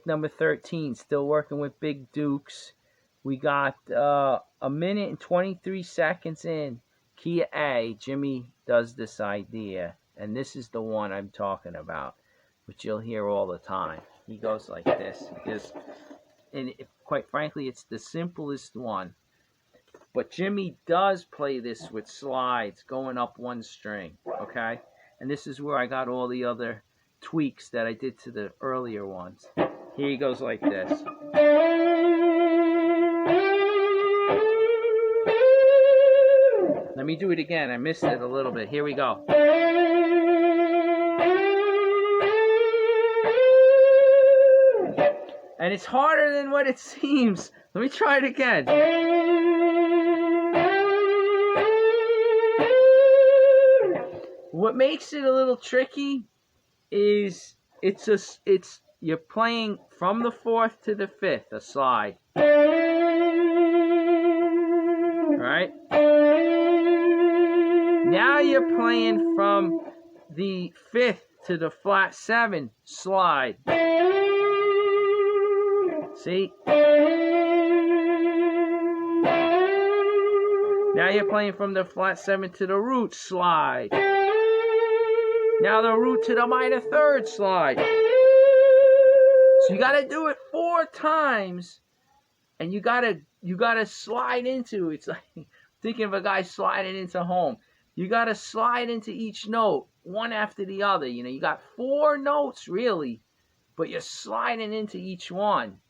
number 13, still working with Big Dukes. We got a minute and 23 seconds in. Key of A, Jimmy does this idea, and this is the one I'm talking about, which you'll hear all the time. He goes like this, and quite frankly, it's the simplest one. But Jimmy does play this with slides going up one string, okay? And this is where I got all the other tweaks that I did to the earlier ones. Here he goes like this. Let me do it again. I missed it a little bit. Here we go. And it's harder than what it seems. Let me try it again. What makes it a little tricky is it's you're playing from the 4th to the 5th, a slide. Right? Now you're playing from the 5th to the flat 7, slide. See? Now you're playing from the flat 7 to the root, slide. Now the root to the minor 3rd, slide. So you gotta do it 4 times, and you gotta slide into. It's like thinking of a guy sliding into home. You gotta slide into each note, one after the other. You know, you got 4 notes really, but you're sliding into each one,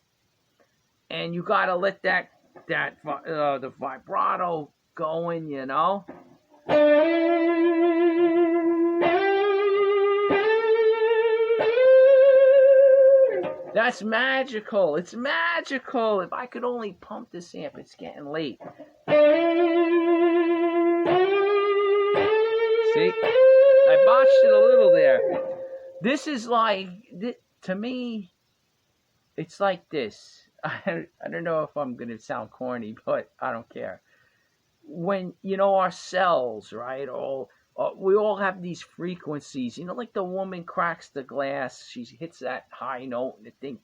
and you gotta let the vibrato going. You know. That's magical. It's magical. If I could only pump this amp, it's getting late. See? I botched it a little there. This is like, to me, it's like this. I don't know if I'm going to sound corny, but I don't care. When, you know, our cells, right, we all have these frequencies. You know, like the woman cracks the glass, she hits that high note, and the thing,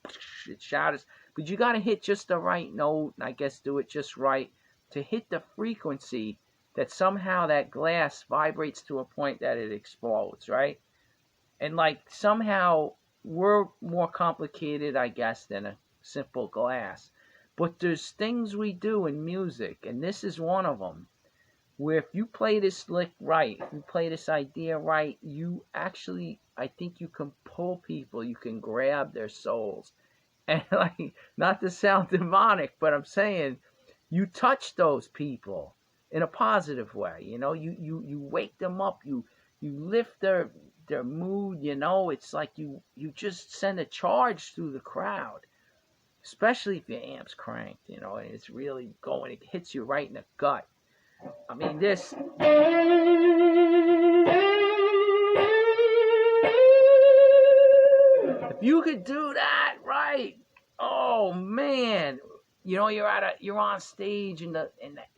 it shatters. But you got to hit just the right note, and I guess do it just right to hit the frequency that somehow that glass vibrates to a point that it explodes, right? And like somehow we're more complicated, I guess, than a simple glass. But there's things we do in music, and this is one of them, where if you play this lick right, if you play this idea right, you actually, I think you can pull people, you can grab their souls. And like, not to sound demonic, but I'm saying you touch those people in a positive way. You know, you wake them up, you lift their mood, you know. It's like you just send a charge through the crowd, especially if your amp's cranked, you know, and it's really going, it hits you right in the gut. I mean, this. If you could do that right, oh man, you know, you're on stage and the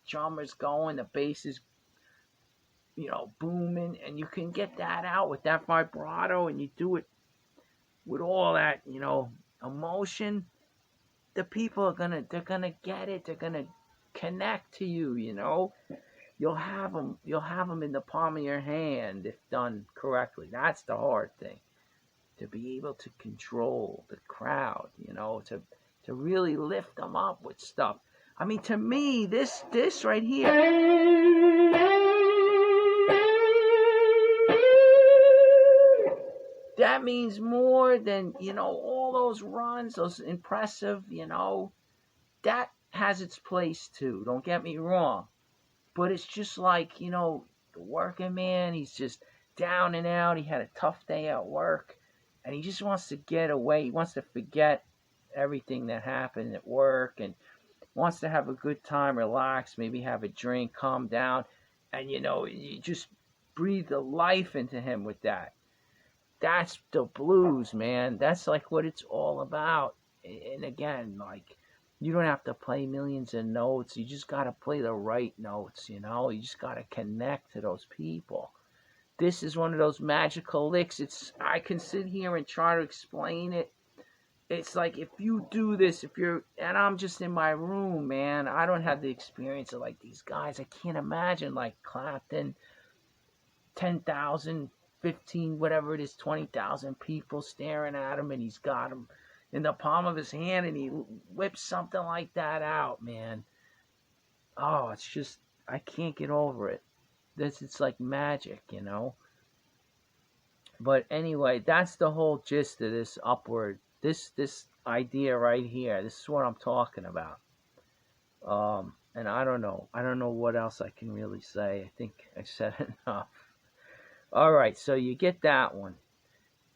drummer's going, the bass is, you know, booming, and you can get that out with that vibrato, and you do it with all that, you know, emotion. The people they're gonna get it. They're gonna connect to you, you know. You'll have them in the palm of your hand if done correctly. That's the hard thing, to be able to control the crowd, you know, to really lift them up with stuff. I mean, to me, this right here, that means more than, you know, all those runs, those impressive, you know, that has its place too. Don't get me wrong. But it's just like, you know, the working man, he's just down and out. He had a tough day at work, and he just wants to get away. He wants to forget everything that happened at work, and wants to have a good time, relax, maybe have a drink, calm down. And, you know, you just breathe the life into him with that. That's the blues, man. That's like what it's all about. And again, like, you don't have to play millions of notes. You just got to play the right notes, you know. You just got to connect to those people. This is one of those magical licks. I can sit here and try to explain it, it's like if you do this, if you're, and I'm just in my room, man, I don't have the experience of like these guys. I can't imagine like Clapton, 10,000, 15, whatever it is, 20,000 people staring at him, and he's got him in the palm of his hand, and he whips something like that out, man. Oh, it's just, I can't get over it. It's like magic, you know. But anyway, that's the whole gist of this upward, this idea right here. This is what I'm talking about. And I don't know what else I can really say. I think I said enough. All right, so you get that one,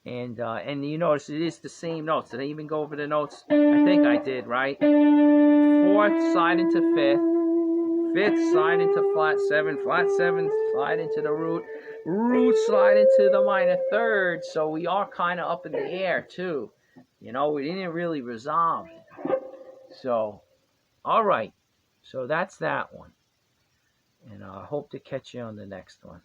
and you notice it is the same notes. Did I even go over the notes? I think I did, right? Fourth slide into fifth, fifth slide into flat seven slide into the root, root slide into the minor third. So we are kind of up in the air too. You know, we didn't really resolve it. So, all right. So that's that one. And I hope to catch you on the next one.